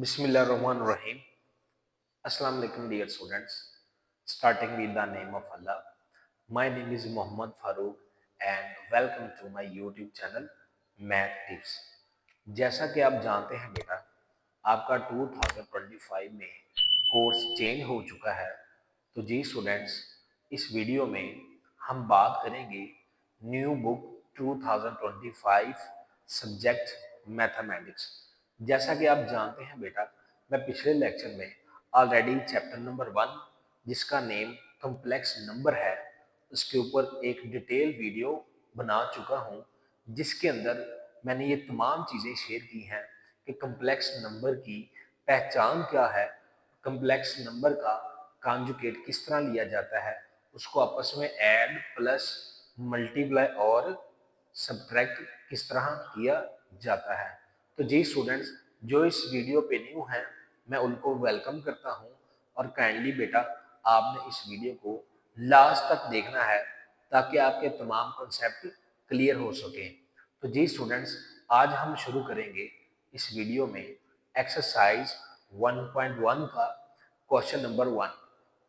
Bismillahirrahmanirrahim. Assalamu alaikum dear students. Starting with the name of Allah. My name is Muhammad Farooq and welcome to my YouTube channel Math Tips. जैसा कि आप जानते हैं बेटा, आपका 2025 में कोर्स चेंज हो चुका है। तो जी स्टूडेंट्स, इस वीडियो में हम बात करेंगे न्यू बुक 2025 सब्जेक्ट मैथमेटिक्स। जैसा कि आप जानते हैं बेटा, मैं पिछले लेक्चर में ऑलरेडी चैप्टर नंबर 1 जिसका नेम कॉम्प्लेक्स नंबर है, उसके ऊपर एक डिटेल वीडियो बना चुका हूं, जिसके अंदर मैंने ये तमाम चीज़ें शेयर की हैं कि कॉम्प्लेक्स नंबर की पहचान क्या है, कॉम्प्लेक्स नंबर का कॉन्जुगेट किस तरह लिया जाता है, उसको आपस में ऐड प्लस मल्टीप्लाई और सब्ट्रैक्ट किस तरह किया जाता है। तो जी स्टूडेंट्स, जो इस वीडियो पे न्यू हैं, मैं उनको वेलकम करता हूं और काइंडली बेटा आपने इस वीडियो को लास्ट तक देखना है ताकि आपके तमाम कॉन्सेप्ट क्लियर हो सके। तो जी स्टूडेंट्स, आज हम शुरू करेंगे इस वीडियो में एक्सरसाइज 1.1 का क्वेश्चन नंबर 1।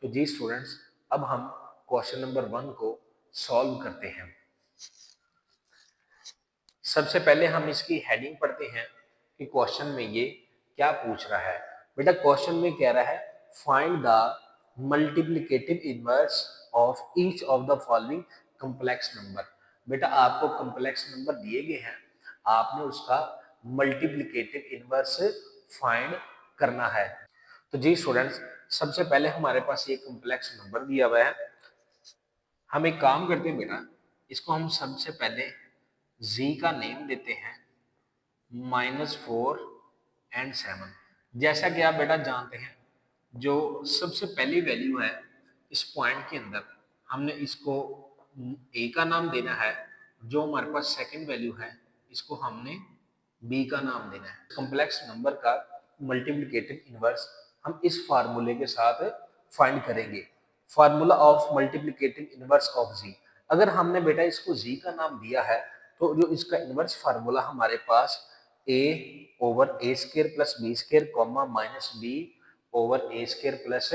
तो जी स्टूडेंट्स, अब हम क्वेश्चन नंबर 1 को सॉल्व करते हैं। सबसे पहले हम इसकी हेडिंग पढ़ते हैं कि क्वेश्चन में ये क्या पूछ रहा है। बेटा क्वेश्चन में कह रहा है find the multiplicative inverse of each of the following complex number. बेटा आपको कॉम्प्लेक्स नंबर दिए गए हैं, आपने उसका मल्टीप्लिकेटिव इनवर्स फाइंड करना है। तो जी स्टूडेंट्स, सबसे पहले हमारे पास ये कॉम्प्लेक्स नंबर दिया हुआ है। हम एक काम करते हैं बेटा, इसको हम सबसे पहले z का नेम देते हैं -4 एंड 7। जैसा कि आप बेटा जानते हैं, जो सबसे पहली वैल्यू है इस पॉइंट के अंदर, हमने इसको a का नाम देना है। जो हमारे पास सेकंड वैल्यू है, इसको हमने b का नाम देना है। कॉम्प्लेक्स नंबर का मल्टीप्लिकेटिव इनवर्स हम इस फार्मूले के साथ फाइंड करेंगे। Formula of multiplicative inverse of z। अगर हमने बेटा इसको z का नाम दिया है, तो जो इसका इनवर्स फार्मूला हमारे पास a over A square plus B square comma minus B over A square plus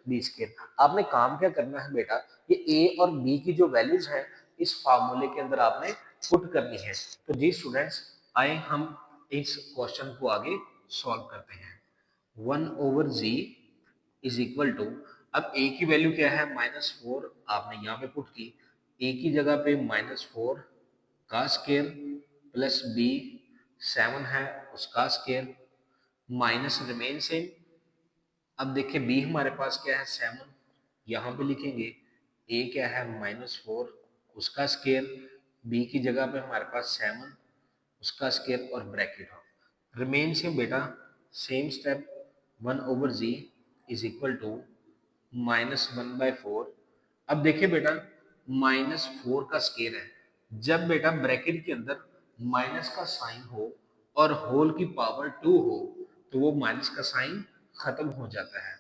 B square. आपने काम क्या करना है बेटा, ये a और b की जो वैल्यूज हैं इस फार्मूले के अंदर आपने पुट करनी है। तो जी स्टूडेंट्स, आए हम इस क्वेश्चन को आगे सॉल्व करते हैं। 1 over z is equal to, अब a की वैल्यू क्या है -4, आपने यहाँ पे पुट की। a की जगह पे -4 का स्केयर प्लस b 7 है उसका स्केयर माइनस रिमेन सेम। अब देखिए b हमारे पास क्या है 7, यहाँ पे लिखेंगे। a क्या है -4 उसका स्केयर, b की जगह पे हमारे पास 7 उसका स्केयर और ब्रैकेट हो। रिमेन सेम बेटा, same step 1 over z is equal to -1/4। अब देखिए बेटा, -4 का स्केयर है। जब बेटा ब्रैकेट के अंदर माइनस का साइन हो और होल की पावर 2 हो, तो वो माइनस का साइन खत्म हो जाता है।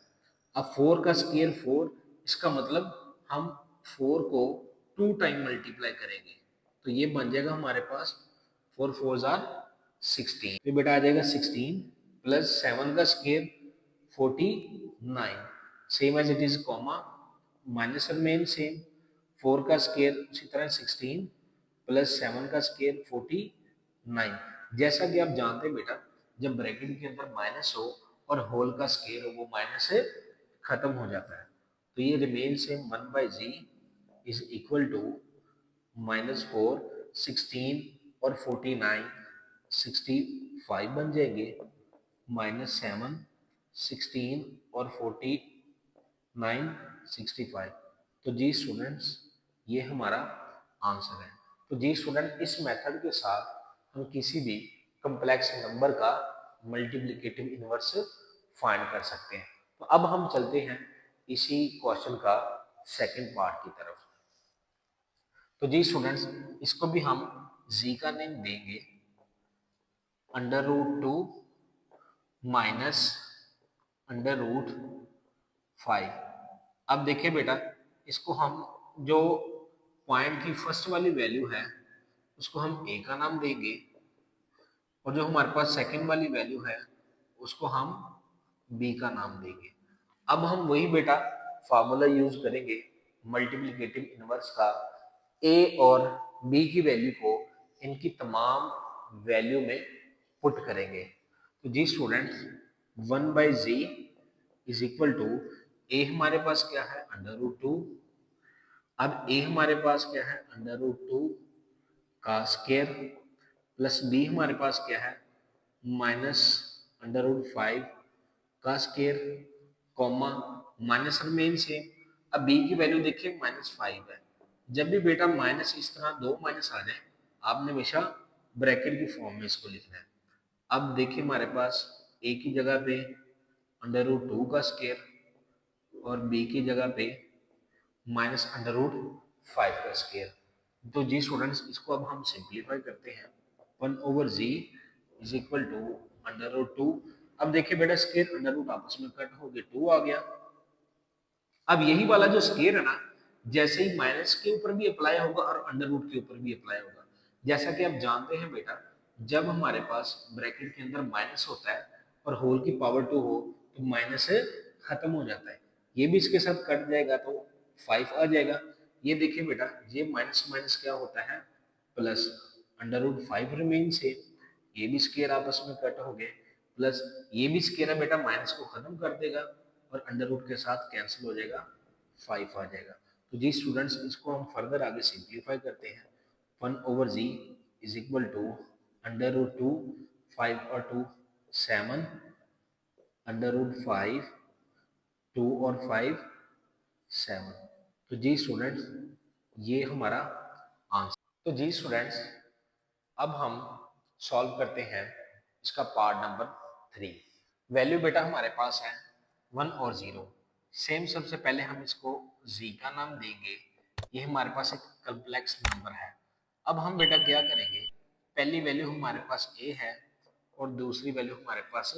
अब 4 का स्केयर 4, इसका मतलब हम 4 को 2 टाइम मल्टीप्लाई करेंगे, तो ये बन जाएगा हमारे पास 4 4 आर 16। तो बेटा आ जाएगा 16 प्लस 7 का square 49, same as it is comma minus remain same. 4 का स्केयर उसी तरह 16 प्लस 7 का स्केयर 49। जैसा कि आप जानते हैं बेटा, जब ब्रैकेट के अंदर माइनस हो और होल का स्केयर हो, वो माइनस से खत्म हो जाता है। तो ये remain same 1/z is equal to -4 16 और 49 65 बन जाएंगे, -7 16 और 49 65। तो जी स्टूडेंट्स, ये हमारा आंसर है। तो जी स्टूडेंट, इस मेथड के साथ हम किसी भी कॉम्प्लेक्स नंबर का मल्टीप्लिकेटिव इनवर्स फाइंड कर सकते हैं। तो अब हम चलते हैं इसी क्वेश्चन का सेकंड पार्ट की तरफ। तो जी स्टूडेंट्स, इसको भी हम z का नेम देंगे √2 माइनस √5। अब देखिए बेटा, इसको हम जो पॉइंट की फर्स्ट वाली वैल्यू है उसको हम a का नाम देंगे, और जो हमारे पास सेकंड वाली वैल्यू है उसको हम बी का नाम देंगे। अब हम वही बेटा फार्मूला यूज करेंगे मल्टीप्लिकेटिव इनवर्स का, ए और बी की वैल्यू को इनकी तमाम वैल्यू में पुट करेंगे। तो जी students 1/z is equal to, ए हमारे पास क्या है √2, अब ए हमारे पास क्या है √2 का स्केयर, प्लस बी हमारे पास क्या है -√5 का square, comma minus remain same. अब बी की वैल्यू देखिए -5 है। जब भी बेटा माइनस इस तरह दो माइनस आ जाए, आपने हमेशा ब्रैकेट की फॉर्म में इसको लिखना है। अब देखिए हमारे पास ए की जगह पे √2 का स्केयर और बी की जगह पे -√5 का स्केयर। तो जी स्टूडेंट्स इसको अब हम सिंप्लीफाई करते हैं। 1/z is equal to √2। अब देखिए बेटा स्केयर अंडर रूट आपस में कट हो गए, 2 आ गया। अब यही वाला जो स्केयर है ना, जैसे ही माइनस के ऊपर भी अप्लाई होगा और अंडर रूट के ऊपर भी अप्लाई होगा। जैसा कि आप जानते हैं बेटा, जब हमारे पास ब्रैकेट के अंदर माइनस होता है और होल की पावर 2 हो तो माइनस खत्म हो जाता है। ये भी इसके साथ कट जाएगा तो 5 आ जाएगा। ये देखिए बेटा, ये माइनस माइनस क्या होता है प्लस, √5 रिमेन से, ये भी स्केयर आपस में कट हो गए, प्लस ये भी स्केयर है बेटा माइनस को खत्म कर देगा और अंडर रूट के साथ कैंसिल हो जाएगा, 5 आ जाएगा। तो जी स्टूडेंट्स इसको हम फर्दर आगे सिंप्लीफाई करते हैं। 1/z इज इक्वल टू √2, 5 और 2 7, √5, 2 और 5 7। तो जी स्टूडेंट्स ये हमारा आंसर। तो जी स्टूडेंट्स अब हम सॉल्व करते हैं इसका पार्ट नंबर 3। वैल्यू बेटा हमारे पास है 1 और 0। सेम सबसे पहले हम इसको z का नाम देंगे। ये हमारे पास एक कॉम्प्लेक्स नंबर है। अब हम बेटा क्या करेंगे, पहली वैल्यू हमारे पास a है और दूसरी वैल्यू हमारे पास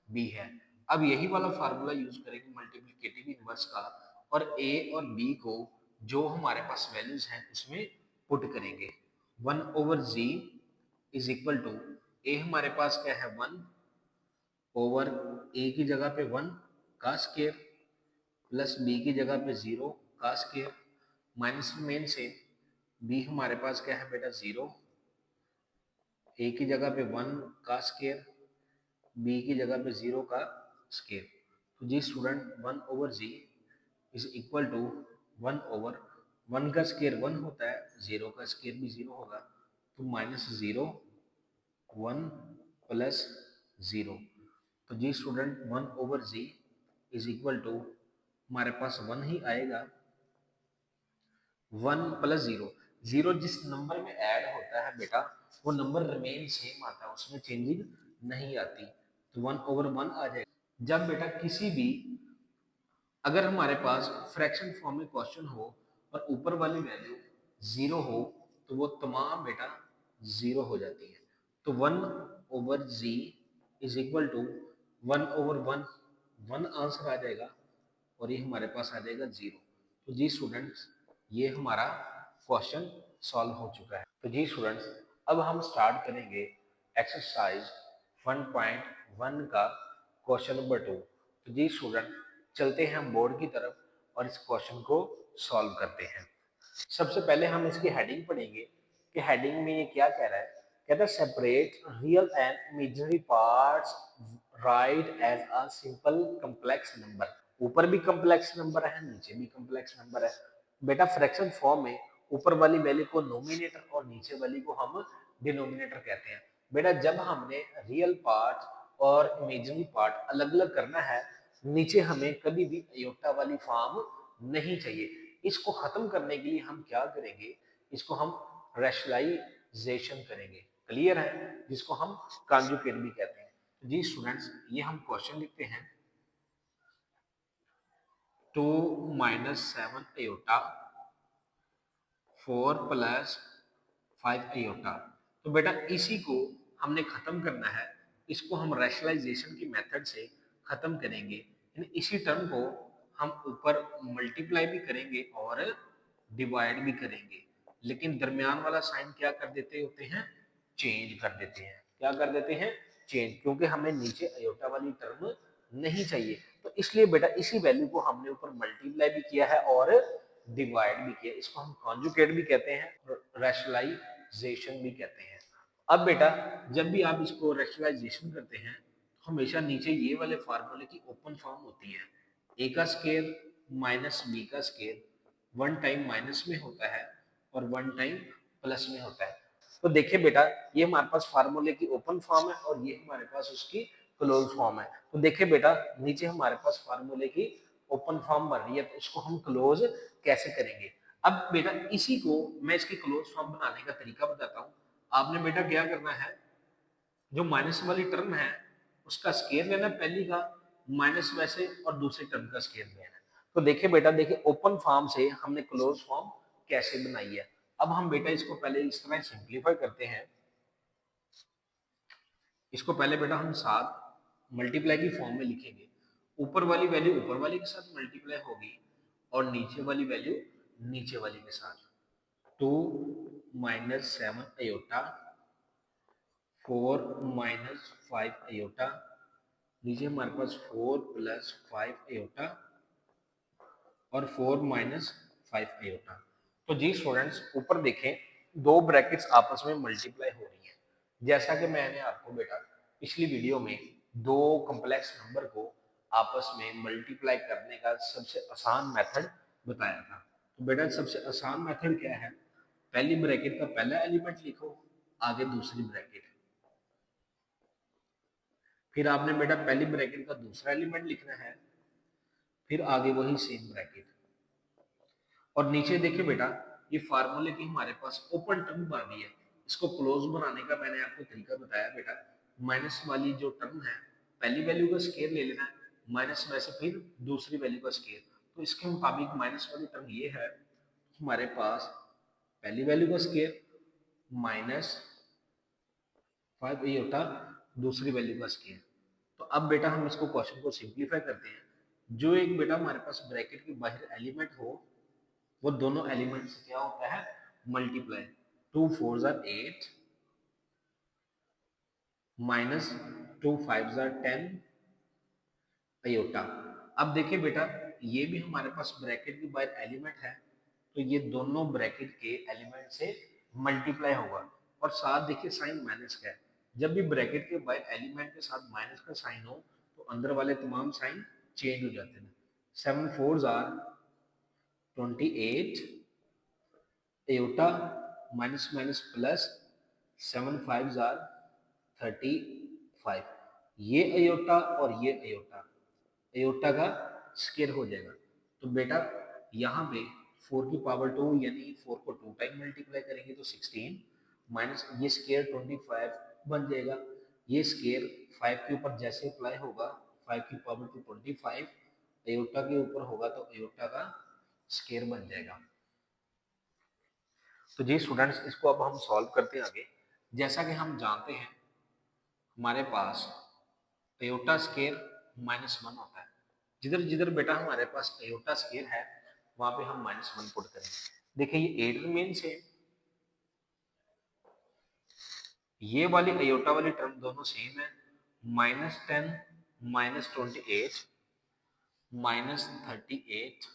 b है। अब यही वाला फार्मूला यूज करेंगे मल्टीप्लिकेटिव इनवर्स का, और a और b को जो हमारे पास वैल्यूज हैं उसमें पुट करेंगे। 1/z इज इक्वल टू, ए हमारे पास क्या है 1 ओवर ए की जगह पे 1 का स्केयर, प्लस बी की जगह पे 0 का स्केयर, माइनस मेन से बी हमारे पास क्या है बेटा 0, ए की जगह पे 1 का स्केयर, बी की जगह पे 0 का स्केयर। तो जी student 1/z is equal to 1/1 का स्केयर 1 होता है, 0 का स्केयर भी 0 होगा, तो -0 1 प्लस 0। तो जी student 1/z is equal to हमारे पास 1 ही आएगा, 1 प्लस 0। 0 जिस नंबर में ऐड होता है बेटा वो नंबर रिमेन सेम आता है, उसमें चेंजिंग नहीं आती, तो 1/1 आ जाएगा। जब बेटा किसी भी, अगर हमारे पास फ्रैक्शन फॉर्म में क्वेश्चन हो और ऊपर वाली वैल्यू 0 हो तो वो तमाम बेटा 0 हो जाती है। तो 1/z is equal to 1/1, 1 answer आ जाएगा और ये हमारे पास आ जाएगा 0। तो जी स्टूडेंट्स ये हमारा क्वेश्चन सॉल्व हो चुका है। तो जी स्टूडेंट्स अब हम स्टार्ट करेंगे एक्सरसाइज 1.1 का क्वेश्चन नंबर 2। तो जी स्टूडेंट चलते हैं हम बोर्ड की तरफ और इस क्वेश्चन को सॉल्व करते हैं। सबसे पहले हम इसकी हेडिंग पढ़ेंगे कि हेडिंग में ये क्या कह रहा है। कहता है separate real and imaginary parts, right as a simple complex number. ऊपर भी कॉम्प्लेक्स नंबर है, नीचे भी कॉम्प्लेक्स नंबर है। बेटा फ्रैक्शन फॉर्म में ऊपर वाली वैल्यू को नोमिनेटर और नीचे वाली को हम डिनोमिनेटर कहते हैं। बेटा जब हमने रियल पार्ट और इमेजिनरी पार्ट अलग अलग करना है, नीचे हमें कभी भी अयोटा वाली फॉर्म नहीं चाहिए। इसको खत्म करने के लिए हम क्या करेंगे, इसको हम रैशनलाइजेशन करेंगे, क्लियर है, जिसको हम कॉन्जुगेट भी कहते हैं। जी स्टूडेंट्स ये हम क्वेश्चन लिखते हैं 2 - 7 अयोटा 4 + 5 अयोटा। तो बेटा इसी को हमने खत्म करना है, इसको हम रैशनलाइजेशन की मेथड से खत्म करेंगे। इसी टर्म को हम ऊपर मल्टीप्लाई भी करेंगे और डिवाइड भी करेंगे, लेकिन दरमियान वाला साइन क्या कर देते होते हैं, चेंज कर देते हैं। क्या कर देते हैं, चेंज, क्योंकि हमें नीचे अयोटा वाली टर्म नहीं चाहिए, तो इसलिए बेटा इसी वैल्यू को हमने ऊपर मल्टीप्लाई भी किया है और डिवाइड भी किया। इसको हम कॉन्जुगेट भी कहते हैं और रैशनलाइजेशन भी कहते हैं। अब बेटा जब भी आप इसको रैशनलाइजेशन करते हैं तो हमेशा नीचे ये वाले फार्मूले की ओपन फॉर्म होती है, ए का स्केयर माइनस बी का स्केयर वन टाइम माइनस में होता है और वन टाइम प्लस में होता है। तो देखिए बेटा ये हमारे पास फार्मूले की ओपन फॉर्म है और ये हमारे पास उसकी क्लोज फॉर्म है। तो देखिए बेटा नीचे हमारे पास फार्मूले की ओपन फॉर्म बन रही है, तो उसको हम क्लोज कैसे करेंगे। अब बेटा इसी को मैं इसकी क्लोज फॉर्म बनाने का तरीका बताता हूँ। आपने बेटा क्या करना है, जो माइनस वाली टर्म है उसका स्केयर लेना पहली का, माइनस वैसे और दूसरी टर्म का स्केयर लेना। तो देखिए बेटा देखिए ओपन फॉर्म से हमने क्लोज फॉर्म कैसे बनाई है। अब हम बेटा इसको पहले इस तरह सिंप्लीफाई करते हैं। इसको पहले बेटा हम साथ मल्टीप्लाई की फॉर्म में लिखेंगे। ऊपर वाली वैल्यू ऊपर वाली के साथ मल्टीप्लाई होगी और नीचे वाली वैल्यू नीचे वाली के साथ। 2 माइनस 7 अयोटा, 4 माइनस 5 अयोटा, नीचे हमारे पास 4 प्लस 5 अयोटा और 4 माइनस 5 अयोटा। तो जी स्टूडेंट्स ऊपर देखें दो ब्रैकेट्स आपस में मल्टीप्लाई हो रही हैं। जैसा कि मैंने आपको बेटा पिछली वीडियो में दो कॉम्प्लेक्स नंबर को आपस में मल्टीप्लाई करने का सबसे आसान मेथड बताया था। तो बेटा सबसे आसान मेथड क्या है, पहली ब्रैकेट का पहला एलिमेंट लिखो, आगे दूसरी ब्रैकेट, फिर आपने बेटा पहली ब्रैकेट का दूसरा एलिमेंट लिखना है, फिर आगे वही सेम ब्रैकेट। और नीचे देखिए बेटा ये फार्मूले की हमारे पास ओपन टर्म बन रही है। इसको क्लोज बनाने का मैंने आपको तरीका बताया बेटा, माइनस वाली जो टर्म है पहली वैल्यू का स्केयर ले लेना है, माइनस में से फिर दूसरी वैल्यू का स्केयर। तो इसके मुताबिक माइनस वाली टर्म ये है, हमारे पास पहली वैल्यू का स्केयर माइनस 5 ये होता दूसरी वैल्यू का स्केयर। तो अब बेटा हम इसको क्वेश्चन को सिंप्लीफाई करते हैं। जो एक बेटा हमारे पास ब्रैकेट के बाहर एलिमेंट हो वो दोनों एलिमेंट से क्या होता है मल्टीप्लाई। 2 4 जार 8 माइनस 2 5 जार 10 अयोटा। अब देखिए बेटा ये भी हमारे पास ब्रैकेट के बाहर एलिमेंट है, तो ये दोनों ब्रैकेट के एलिमेंट से मल्टीप्लाई होगा। और साथ देखिए साइन माइनस का है, जब भी ब्रैकेट के बाहर एलिमेंट के साथ माइनस का साइन हो तो अंदर वाले तमाम साइन चेंज हो जाते हैं। 7 4 जार 28 अयोटा माइनस माइनस प्लस 7 5 जार 35। ये अयोटा और ये अयोटा, अयोटा का स्केयर हो जाएगा। तो बेटा यहाँ पे 4 की पावर 2 यानी 4 को 2 टाइम मल्टीप्लाई करेंगे तो 16 माइनस ये स्केयर 25 बन जाएगा। ये स्केयर 5 के ऊपर जैसे अप्लाई होगा 5 की पावर टू 25 अयोटा के ऊपर होगा तो अयोटा का स्केयर बन जाएगा। तो जी स्टूडेंट्स इसको अब हम सॉल्व करते हैं आगे। जैसा कि हम जानते हैं हमारे पास अयोटा स्केयर -1 होता है, जिधर जिधर बेटा हमारे पास अयोटा स्केयर है वहां पे हम -1 पुट करेंगे। देखिए ये 8 रिमेन से ये वाली अयोटा वाली टर्म दोनों सेम है, -10 -28 -38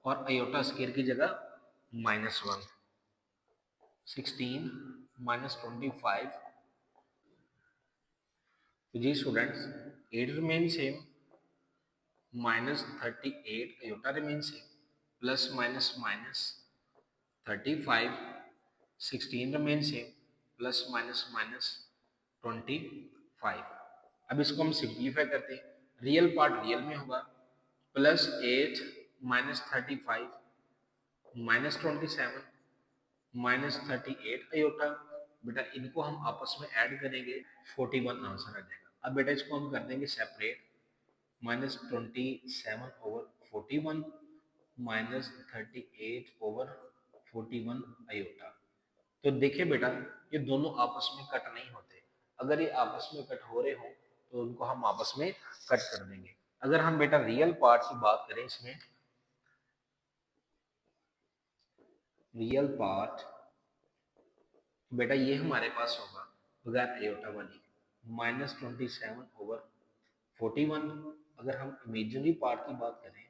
और अयोटा स्केयर की जगह -1 16 -25। तो जी students 8 remain same, -38 iota remain same, plus minus minus 35 16 remain same, plus minus minus 25। अब इसको हम सिंप्लीफाई करते हैं, रियल पार्ट रियल में होगा, +8 -35 -27 -38 अयोटा। बेटा इनको हम आपस में ऐड करेंगे 41 आंसर आ जाएगा। अब बेटा इसको हम कर देंगे सेपरेट, -27 ओवर 41 -38 ओवर 41 अयोटा। तो देखिए बेटा ये दोनों आपस में कट नहीं होते, अगर ये आपस में कट हो रहे हो तो उनको हम आपस में कट कर देंगे। अगर हम बेटा रियल पार्ट की बात करें इसमें, रियल पार्ट बेटा ये हमारे पास होगा बगैर आयोटा वाली -27/41। अगर हम इमेजिनरी पार्ट की बात करें,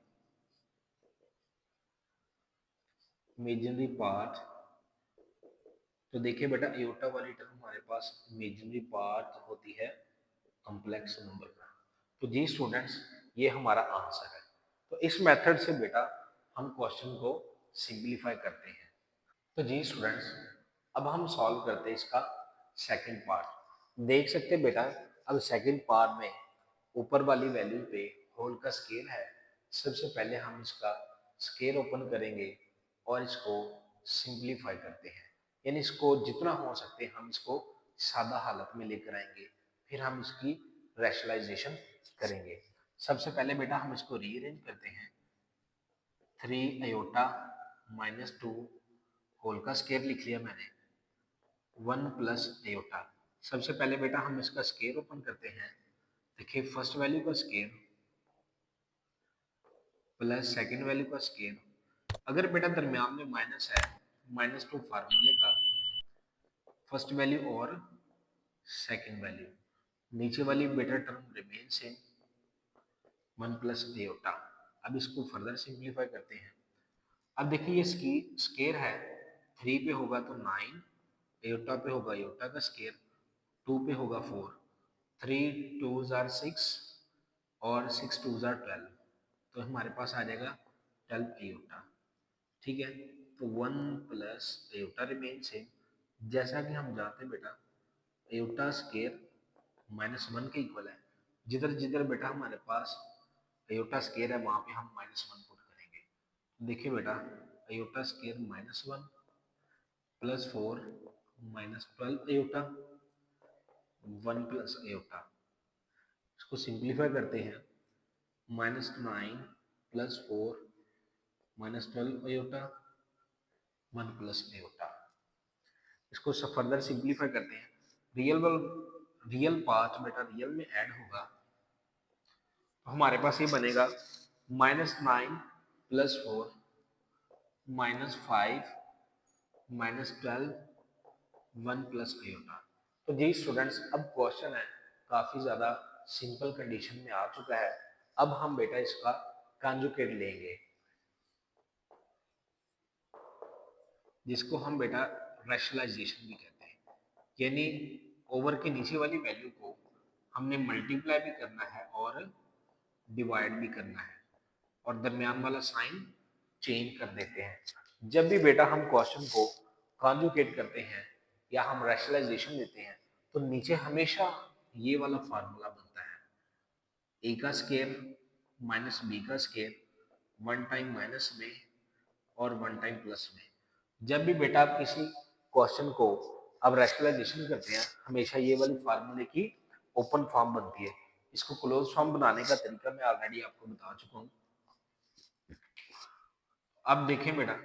इमेजिनरी पार्ट, तो देखिए बेटा आयोटा वाली टर्म हमारे पास इमेजिनरी पार्ट होती है कॉम्प्लेक्स नंबर का। तो जी स्टूडेंट्स, ये हमारा आंसर है। तो इस मेथड से बेटा हम क्वेश्चन को सिंपलीफाई करते हैं। तो जी स्टूडेंट्स, अब हम सॉल्व करते हैं इसका सेकंड पार्ट। देख सकते हैं बेटा, अब सेकंड पार्ट में ऊपर वाली वैल्यू पे होल का स्केल है। सबसे पहले हम इसका स्केल ओपन करेंगे और इसको सिंपलीफाई करते हैं, यानी इसको जितना हो सकते हम इसको सादा हालत में लेकर आएंगे, फिर हम इसकी रैशनलाइजेशन करेंगे। सबसे पहले बेटा हम इसको रीअरेंज करते हैं। 3 i - 2 होल का स्केयर लिख लिया मैंने, 1 + i। सबसे पहले बेटा हम इसका स्केयर ओपन करते हैं। देखिए फर्स्ट वैल्यू का स्केयर प्लस सेकंड वैल्यू का स्केयर। अगर बेटा दरमियान में माइनस है, -2 फार्मूले का फर्स्ट वैल्यू और सेकंड वैल्यू, नीचे वाली बेटा टर्म रिमेन सेम, 1 + i। अब इसको फर्दर सिंप्लीफाई करते हैं। अब देखिए ये स्केयर है, 3 पे होगा तो 9, एयोटा पे होगा एयोटा का स्केयर, 2 पे होगा 4, 3 2s are 6 और 6 2s are 12, तो हमारे पास आ जाएगा 12 एयोटा। ठीक है, तो 1 + एयोटा रिमेन सेम। जैसा कि हम जानते हैं बेटा एयोटा स्केयर -1 के इक्वल है। जिधर जिधर बेटा हमारे पास एयोटा स्केयर है वहां पे हम -1 पुट करेंगे। देखिए बेटा एयोटा स्केयर -1 + 4 -12 एयोटा, 1 + एयोटा। इसको सिंप्लीफाई करते हैं, -9 + 4 -12 एयोटा, 1 + एयोटा। इसको फर्दर सिंप्लीफाई करते हैं। रियल पार्ट बेटा रियल में ऐड होगा, तो हमारे पास ये बनेगा -9 + 4 -5 -12 1 + एयोटा। तो जी स्टूडेंट्स, अब क्वेश्चन है काफी ज्यादा सिंपल कंडीशन में आ चुका है। अब हम बेटा इसका कॉन्जुगेट लेंगे, जिसको हम बेटा रैशनलाइजेशन भी कहते हैं, यानी ओवर के नीचे वाली वैल्यू को हमने मल्टीप्लाई भी करना है और डिवाइड भी करना है, और दरमियान वाला साइन चेंज कर देते हैं। जब भी बेटा हम क्वेश्चन को कॉन्जुगेट करते हैं या हम रैशनलाइजेशन देते हैं, तो नीचे हमेशा ये वाला फार्मूला बनता है, ए का स्केयर माइनस बी का स्केयर, वन टाइम माइनस में और वन टाइम प्लस में। जब भी बेटा आप किसी क्वेश्चन को अब रैशनलाइजेशन करते हैं, हमेशा ये वाली फार्मूले की ओपन फॉर्म बनती है। इसको क्लोज फॉर्म बनाने का तरीका मैं ऑलरेडी आपको बता चुका हूँ। अब देखें बेटा,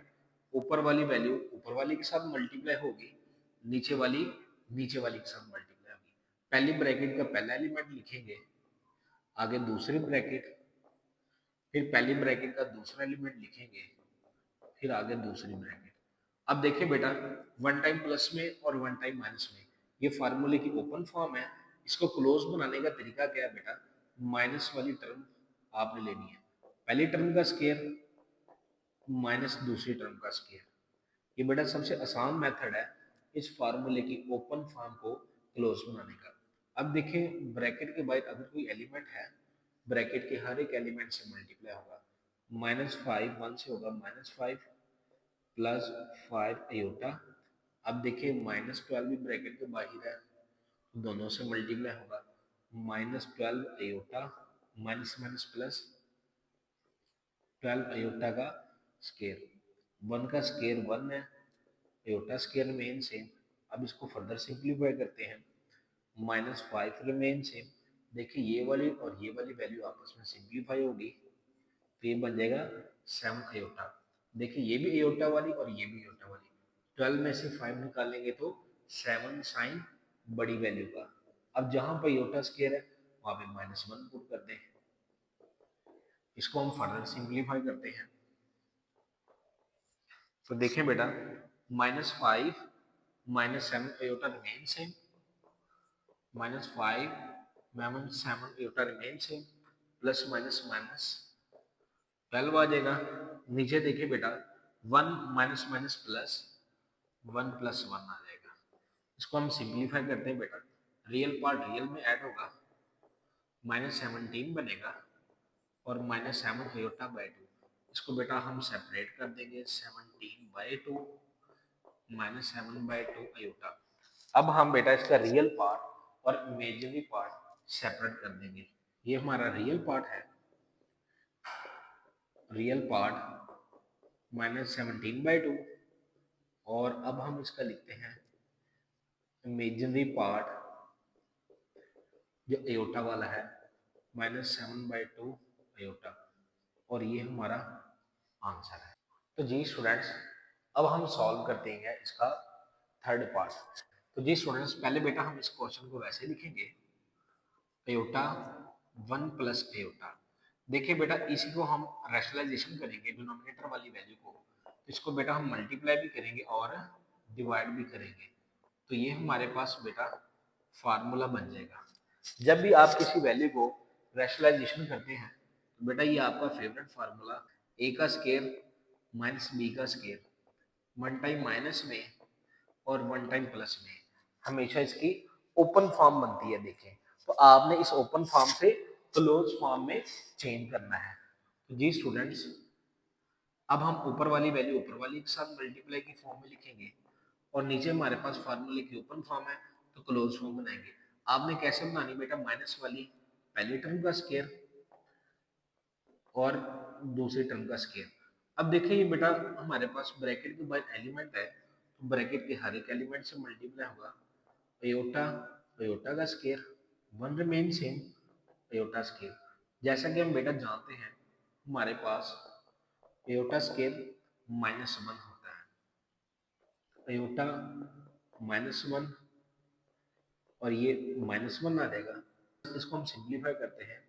ऊपर वाली वैल्यू ऊपर वाली के साथ मल्टीप्लाई होगी, नीचे वाली नीचे वाली के साथ मल्टीप्लाई होगी। पहली ब्रैकेट का पहला एलिमेंट लिखेंगे, आगे दूसरी ब्रैकेट, फिर पहली ब्रैकेट का दूसरा एलिमेंट लिखेंगे, फिर आगे दूसरी ब्रैकेट। अब देखिए बेटा, वन टाइम प्लस में और वन टाइम माइनस में ये फार्मूले की ओपन फॉर्म है। इसको क्लोज बनाने का तरीका क्या है बेटा, माइनस वाली टर्म आपने लेनी है, पहली टर्म का स्केयर माइनस दूसरी टर्म का स्केयर। ये बेटा सबसे आसान मेथड है इस फार्मूले की ओपन फॉर्म को क्लोज बनाने का। अब देखिए ब्रैकेट के बाद अगर कोई एलिमेंट है, ब्रैकेट के हर एक एलिमेंट से मल्टीप्लाई होगा, -5 1 से होगा -5 +5 एयोटा। अब देखिए -12 भी ब्रैकेट के बाहर है, दोनों से मल्टीप्लाई होगा, -12 aorta minus minus plus 12 aorta का स्केयर, 1 का स्केयर 1 है, एयोटा स्केयर रिमेन सेम। अब इसको फर्दर सिंप्लीफाई करते हैं, -5 रिमेन सेम। देखिए ये वाली और ये वाली वैल्यू आपस में सिंप्लीफाई होगी, तो ये बन जाएगा 7 एयोटा। देखिए ये भी एयोटा वाली और ये भी एयोटा वाली, 12 में से 5 निकालेंगे तो 7 साइन बड़ी वैल्यू का। अब जहां पर एयोटा स्केयर है वहां पे -1 पुट करते हैं। इसको हम फर्दर सिंप्लीफाई करते हैं, तो देखें बेटा -5 minus 7 iota remains same, minus 5 minus 7 iota remains same, plus minus minus 12 आ जाएगा। नीचे देखिए बेटा 1 माइनस माइनस प्लस 1 प्लस 1 आ जाएगा। इसको हम सिंप्लीफाई करते हैं बेटा, रियल पार्ट रियल में ऐड होगा, माइनस 17 बनेगा और माइनस 7 आयोटा बाई 2। इसको बेटा हम सेपरेट कर देंगे, 17/2 माइनस 7/2 आयोटा। अब हम बेटा इसका रियल पार्ट और इमेजिनरी पार्ट सेपरेट कर देंगे। ये हमारा रियल पार्ट है, रियल पार्ट माइनस 17/2, और अब हम इसका लिखते हैं इमेजिनरी पार्ट जो एयोटा वाला है माइनस 7/2 एयोटा, और ये हमारा आंसर है। तो जी स्टूडेंट्स, अब हम सॉल्व करते हैं इसका थर्ड पार्ट। तो जी स्टूडेंट्स, पहले बेटा हम इस क्वेश्चन को वैसे लिखेंगे, एयोटा 1 प्लस एयोटा। देखिए बेटा, इसी को हम रैशनलाइजेशन करेंगे डिनोमिनेटर वाली वैल्यू को, तो इसको बेटा हम मल्टीप्लाई भी करेंगे और डिवाइड भी करेंगे। तो ये हमारे पास बेटा फार्मूला बन जाएगा। जब भी आप किसी वैल्यू को रैशनलाइजेशन करते हैं तो बेटा ये आपका फेवरेट फार्मूला ए का स्केयर माइनस बी का स्केयर, वन टाइम माइनस में और वन टाइम प्लस में, हमेशा इसकी ओपन फॉर्म बनती है। देखें, तो आपने इस ओपन फॉर्म से क्लोज फॉर्म में चेंज करना है। तो जी स्टूडेंट्स, अब हम ऊपर वाली वैल्यू ऊपर वाली के साथ मल्टीप्लाई की फॉर्म में लिखेंगे और नीचे हमारे पास फार्मूले की ओपन फॉर्म है तो क्लोज फॉर्म बनाएंगे। आपने कैसे बनानी बेटा, माइनस वाली पहली टर्म का स्केयर और दूसरी टर्म का स्केयर। अब देखिए ये बेटा हमारे पास ब्रैकेट के बाद एलिमेंट है, तो ब्रैकेट के हर एक एलिमेंट से मल्टीप्लाई होगा। अयोटा अयोटा का square, one remain same iota square. जैसा कि हम बेटा जानते हैं हमारे पास अयोटा स्केयर माइनस वन होता है, अयोटा माइनस वन और ये माइनस वन आ जाएगा। इसको हम सिंप्लीफाई करते हैं,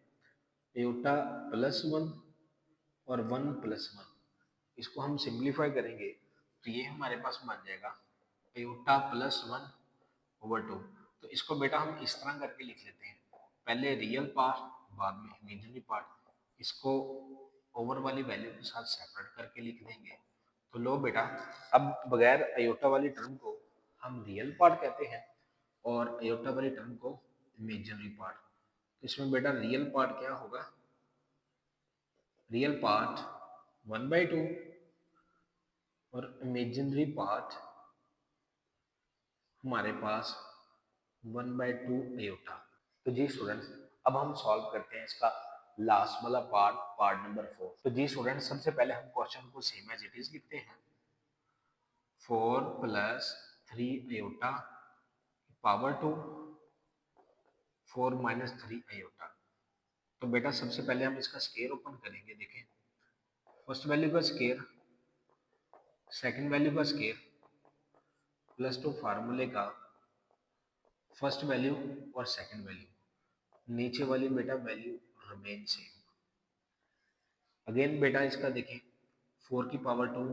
अयोटा प्लस वन और वन प्लस वन, इसको हम सिंप्लीफाई करेंगे तो ये हमारे पास बन जाएगा iota plus one over two. तो इसको बेटा हम इस तरह करके लिख लेते हैं, पहले रियल पार्ट बाद में इमेजिनरी पार्ट। इसको ओवर वाली वैल्यू के साथ सेपरेट करके लिख देंगे। तो लो बेटा, अब बगैर अयोटा वाली टर्म को हम रियल पार्ट कहते हैं और अयोटा वाली टर्म को इमेजिनरी पार्ट। तो इसमें बेटा रियल पार्ट क्या होगा, रियल पार्ट 1/2 और इमेजिनरी पार्ट हमारे पास 1/2 एयोटा। तो जी स्टूडेंट्स, अब हम सॉल्व करते हैं इसका लास्ट वाला पार्ट, पार्ट नंबर 4। तो जी स्टूडेंट्स, सबसे पहले हम क्वेश्चन को सेम एज इट इज लिखते हैं, 4 plus 3 aorta power 2 4 minus 3 aorta. तो बेटा सबसे पहले हम इसका स्केयर ओपन करेंगे। देखें, फर्स्ट वैल्यू का स्केयर, सेकंड वैल्यू का स्केयर, प्लस टू फार्मूले का फर्स्ट वैल्यू और सेकंड वैल्यू, नीचे वाली बेटा वैल्यू रिमेन सेम। अगेन बेटा इसका देखें, 4 की पावर 2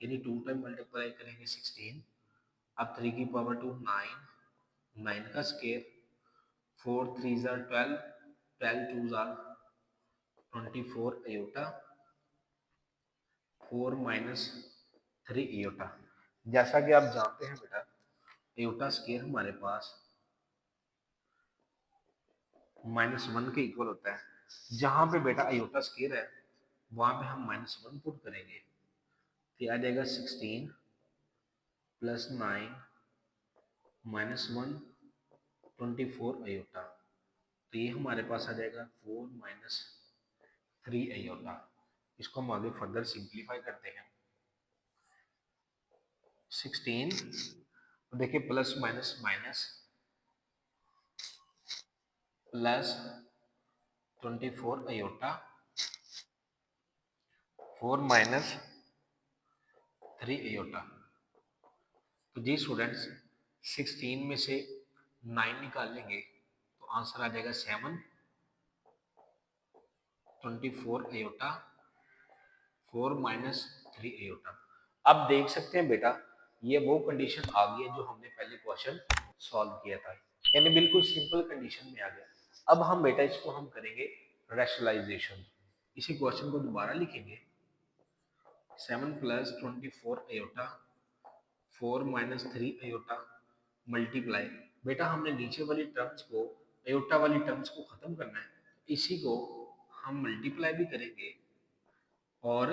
यानी 2 टाइम मल्टीप्लाई करेंगे 16, अब 3 की पावर 2 9, 9 का square, 4 3 jar 12, 12 2 jar 24 aorta, 4 minus 3 aorta. जैसा कि आप जानते हैं बेटा, एयोटा स्केयर हमारे पास माइनस वन के इक्वल होता है। जहां पे बेटा अयोटा स्केयर है वहां पे हम माइनस वन पुट करेंगे, तो आ जाएगा 16 प्लस 9 माइनस वन 24 अयोटा। तो ये हमारे पास आ जाएगा 4 माइनस 3 अयोटा। इसको हम आगे फर्दर सिंप्लीफाई करते हैं, 16 तो देखिए plus minus minus plus 24 iota 4 minus 3 iota. तो जी स्टूडेंट्स, 16 में से 9 निकालेंगे तो आंसर आ जाएगा 7, 24 अयोटा 4 माइनस 3 अयोटा। अब देख सकते हैं बेटा ये वो कंडीशन आ गई है जो हमने पहले क्वेश्चन सॉल्व किया था, यानी बिल्कुल सिंपल कंडीशन में आ गया। अब हम बेटा इसको हम करेंगे रैशनलाइजेशन। इसी क्वेश्चन को दोबारा लिखेंगे, 7 plus 24 iota 4 minus 3 iota multiply. बेटा हमने नीचे वाली टर्म्स को, अयोटा वाली टर्म्स को खत्म करना है, इसी को हम मल्टीप्लाई भी करेंगे और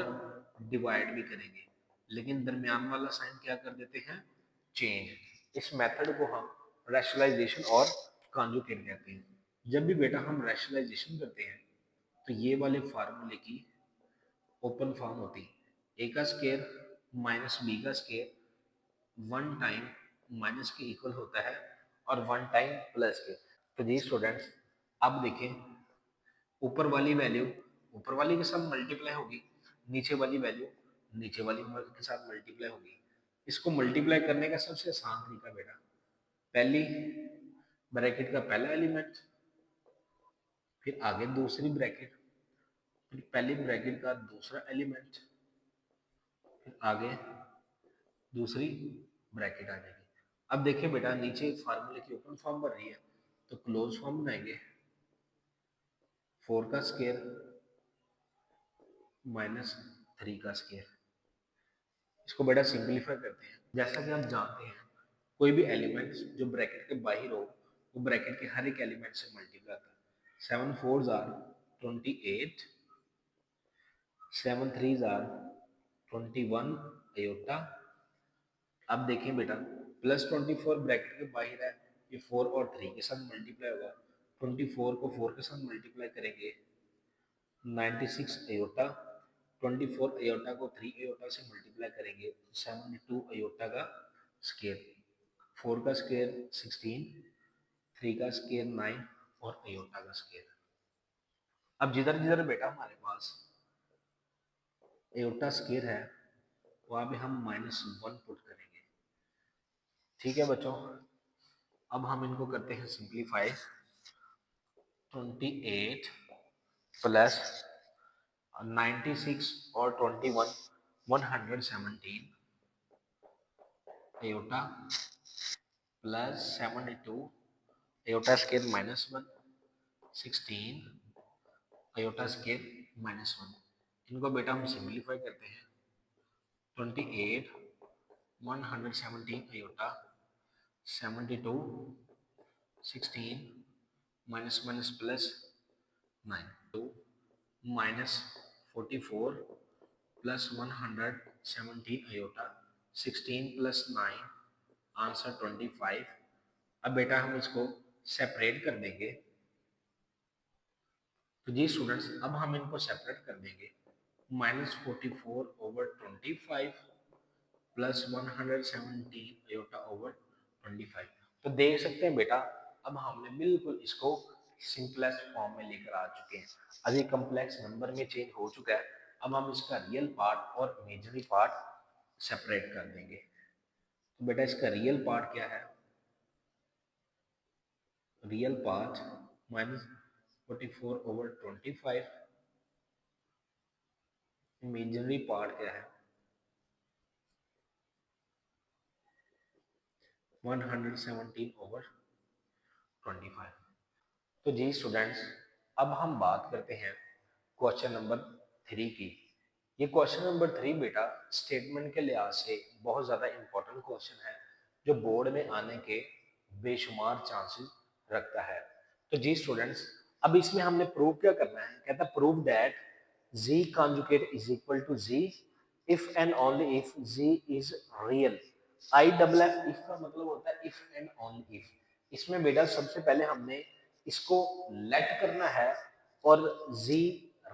डिवाइड भी करेंगे, लेकिन दरमियान वाला साइन क्या कर देते हैं, चेंज। इस मेथड को हम रैशनलाइजेशन और कॉन्जुगेट कहते हैं। जब भी बेटा हम रैशनलाइजेशन करते हैं तो ये वाले फार्मूले की ओपन फॉर्म होती है, ए का स्केयर माइनस बी का स्केयर वन टाइम माइनस के इक्वल होता है और वन टाइम प्लस के। तो जी स्टूडेंट्स, अब देखें, ऊपर वाली वैल्यू ऊपर वाली के साथ मल्टीप्लाई होगी, नीचे वाली वैल्यू नीचे वाली के साथ मल्टीप्लाई होगी। इसको मल्टीप्लाई करने का सबसे आसान तरीका बेटा, पहली ब्रैकेट का पहला एलिमेंट, फिर आगे दूसरी ब्रैकेट, फिर पहली ब्रैकेट का दूसरा एलिमेंट, फिर आगे दूसरी ब्रैकेट आ जाएगी। अब देखिए बेटा, नीचे फार्मूले की ओपन फॉर्म बन रही है, तो क्लोज फॉर्म बनाएंगे, 4 का स्केयर माइनस 3 का स्केयर। इसको बेटा सिंपलीफाई करते हैं। जैसा कि आप जानते हैं, कोई भी एलिमेंट जो ब्रैकेट के बाहर हो वो ब्रैकेट के हर एक एलिमेंट से मल्टीप्लाई होता है। 7 4 आर 28, 7 3 आर 21 अयोटा। अब देखें बेटा, प्लस 24 ब्रैकेट के बाहर है, ये 4 और 3 के साथ मल्टीप्लाई होगा, 24 को 4 के साथ मल्टीप्लाई करेंगे 96 अयोटा, 24 अयोटा को 3 अयोटा से मल्टीप्लाई करेंगे 72 अयोटा का स्केयर, 4 का स्केयर 16, 3 का स्केयर 9 और अयोटा का स्केयर। अब जिधर जिधर बेटा हमारे पास अयोटा स्केयर है वहां पे हम -1 पुट करेंगे। ठीक है बच्चों, अब हम इनको करते हैं सिंप्लीफाई। 28 प्लस 96 और 21 117 iota plus 72 iota square -1 16 iota square -1। इनको बेटा हम सिंप्लीफाई करते हैं। 28 117 iota 72 16 minus minus plus 9 2 minus 44 plus 117 iota 16 plus 9 answer 25। अब बेटा हम इसको सेपरेट कर देंगे। तो जी स्टूडेंट्स, अब हम इनको सेपरेट कर देंगे। -44 ओवर 25 प्लस 117 अयोटा ओवर 25। तो देख सकते हैं बेटा, अब हमने बिल्कुल इसको सिंपलेस्ट फॉर्म में लेकर आ चुके हैं। अभी कम्प्लेक्स नंबर में चेंज हो चुका है। अब हम इसका रियल पार्ट और इमेजिनरी पार्ट सेपरेट कर देंगे। तो बेटा इसका रियल पार्ट क्या है, real part -44 over 25, imaginary part क्या है 117 ओवर 25। तो जी स्टूडेंट्स, अब हम बात करते हैं क्वेश्चन नंबर 3 की। ये क्वेश्चन नंबर 3 बेटा स्टेटमेंट के लिहाज से बहुत ज़्यादा इंपॉर्टेंट क्वेश्चन है, जो बोर्ड में आने के बेशुमार चांसेस रखता है। तो जी स्टूडेंट्स, अब इसमें हमने प्रूव क्या करना है, कहता है prove that z conjugate is equal to z if and only if z is real। I double F if का मतलब होता है इफ एंड ओनली इफ। इसमें बेटा सबसे पहले हमने इसको लेट करना है और z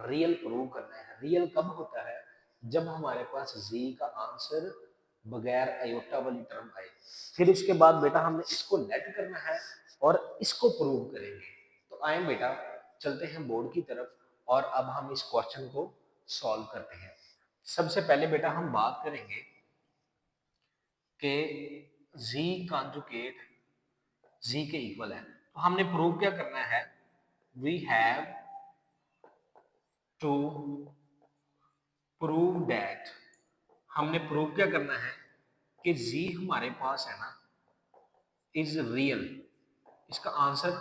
रियल प्रूव करना है। रियल कब होता है, जब हमारे पास z का आंसर बगैर अयोटा वाली टर्म आए। फिर उसके बाद बेटा हमने इसको लेट करना है और इसको प्रूव करेंगे। तो आए बेटा, चलते हैं बोर्ड की तरफ और अब हम इस क्वेश्चन को सॉल्व करते हैं। सबसे पहले बेटा हम बात करेंगे कि z कॉन्जुगेट z के इक्वल है। तो हमने प्रूव क्या करना है, we have to prove that, हमने प्रूव क्या करना है कि z हमारे पास है ना इज रियल, इसका आंसर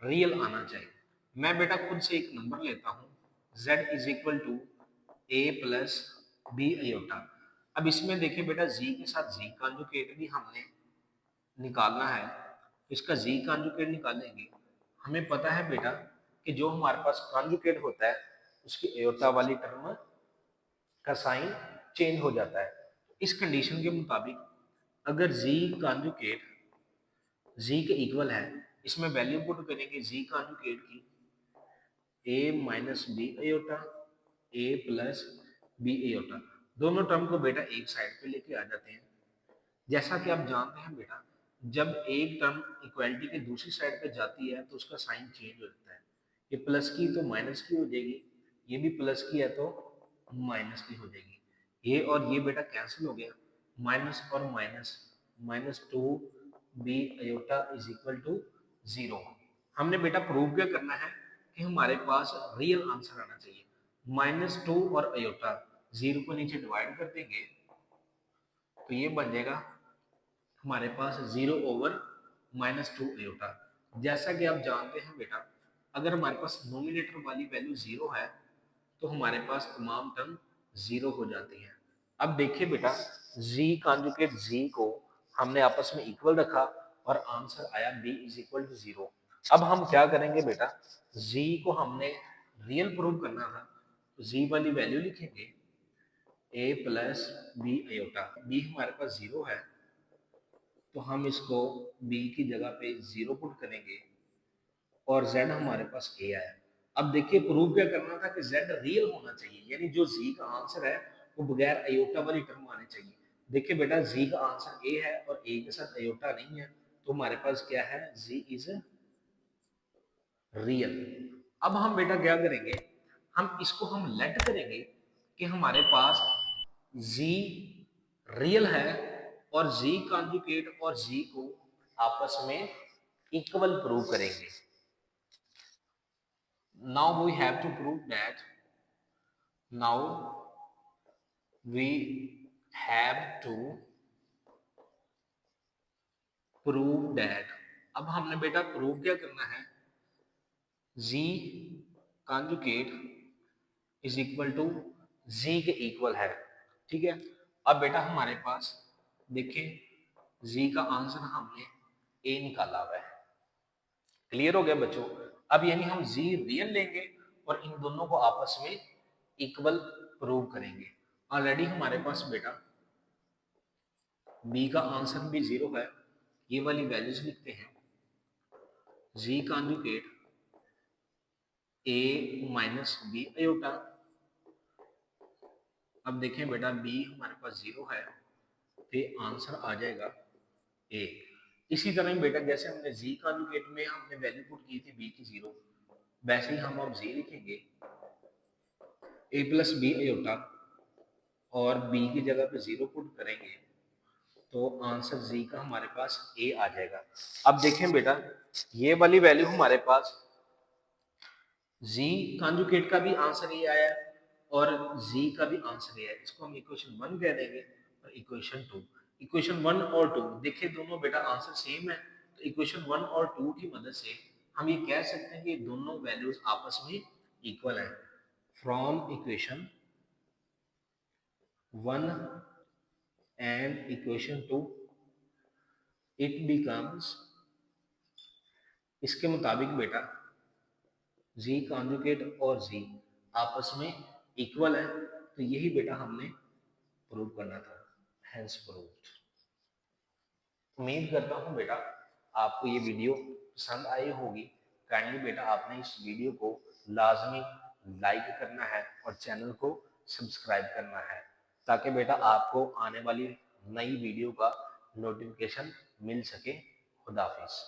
रियल आना चाहिए। मैं बेटा खुद से एक नंबर लेता हूँ, z is equal to a plus B iota. अब इसमें देखिए बेटा z के साथ z कॉन्जुगेट भी हमने निकालना है, इसका z कॉन्जुगेट निकालेंगे। हमें पता है बेटा कि जो हमारे पास कॉन्जुगेट होता है उसकी अयोटा वाली टर्म का साइन चेंज हो जाता है। इस कंडीशन के मुताबिक अगर z कॉन्जुगेट z के इक्वल है, इसमें वैल्यू पुट करेंगे z कॉन्जुगेट की a minus B iota a plus B iota. दोनों टर्म को बेटा एक साइड पे लेके आ जाते हैं। जैसा कि आप जानते हैं बेटा, जब एक टर्म इक्वालिटी के दूसरी साइड पे जाती है तो उसका साइन चेंज हो जाता है। ये प्लस की तो माइनस की हो जाएगी, ये भी प्लस की है तो माइनस की हो जाएगी। ये और ये बेटा कैंसिल हो गया, माइनस और minus, minus two B iota is equal to zero. हमने बेटा प्रूव क्या करना है कि हमारे पास रियल आंसर आना चाहिए। माइनस टू और अयोटा, जीरो को नीचे डिवाइड कर देंगे तो ये बन जाएगा हमारे पास zero over minus two iota. जैसा कि आप जानते हैं बेटा, अगर हमारे पास नोमिनेटर वाली वैल्यू जीरो है तो हमारे पास तमाम टर्म जीरो हो जाती हैं। अब देखिए बेटा, z कॉन्जुगेट z को हमने आपस में इक्वल रखा और आंसर आया b is equal to zero. अब हम क्या करेंगे बेटा, z को हमने रियल प्रूव करना था तो z वाली वैल्यू लिखेंगे a plus B iota. b हमारे पास जीरो है तो हम इसको b की जगह पे जीरो पुट करेंगे और z हमारे पास a आया। अब देखिए प्रूव क्या करना था कि z रियल होना चाहिए, यानी जो z का आंसर है वो बगैर अयोटा वाली टर्म आनी चाहिए। देखिए बेटा z का आंसर a है और a के साथ अयोटा नहीं है तो हमारे पास क्या है, z इज रियल। अब हम बेटा क्या करेंगे, हम इसको हम लेट करेंगे कि हमारे पास z रियल है और z कॉन्जुगेट और z को आपस में इक्वल प्रूव करेंगे। Now we have to prove that, now we have to prove that। अब हमने बेटा प्रूव क्या करना है, z conjugate is equal to z के इक्वल है। ठीक है, अब बेटा हमारे पास देखिए z का आंसर हमने a निकाला हुआ है। क्लियर हो गया बच्चों। अब यानी हम z रियल लेंगे और इन दोनों को आपस में इक्वल प्रूव करेंगे। ऑलरेडी हमारे पास बेटा b का आंसर भी जीरो है, ये वाली वैल्यूज लिखते हैं z conjugate a minus B iota. अब देखें बेटा b हमारे पास जीरो है तो आंसर आ जाएगा a। इसी तरह बेटा जैसे हमने z कॉन्जुगेट में हमने वैल्यू पुट की थी b की जीरो, वैसे ही हम अब z लिखेंगे a प्लस बी अयोटा और b की जगह पे जीरो पुट करेंगे तो आंसर z का हमारे पास a आ जाएगा। अब देखें बेटा ये वाली वैल्यू हमारे पास z कॉन्जुगेट का भी आंसर ये आया और z का भी आंसर ये है, इसको हम इक्वेशन 1 कह देंगे और इक्वेशन 2। इक्वेशन 1 और 2 देखिए दोनों बेटा आंसर सेम है तो इक्वेशन 1 और 2 की मदद से हम ये कह सकते हैं कि दोनों वैल्यूज आपस में इक्वल हैं। From equation 1 and equation 2 it becomes, इसके मुताबिक बेटा z कॉन्जुगेट और z आपस में इक्वल है तो यही बेटा हमने प्रूव करना था, हेंस प्रूव्ड। उम्मीद करता हूँ बेटा आपको ये वीडियो पसंद आई होगी। काइंडली बेटा आपने इस वीडियो को लाजमी लाइक करना है और चैनल को सब्सक्राइब करना है ताकि बेटा आपको आने वाली नई वीडियो का नोटिफिकेशन मिल सके। खुदाफिज।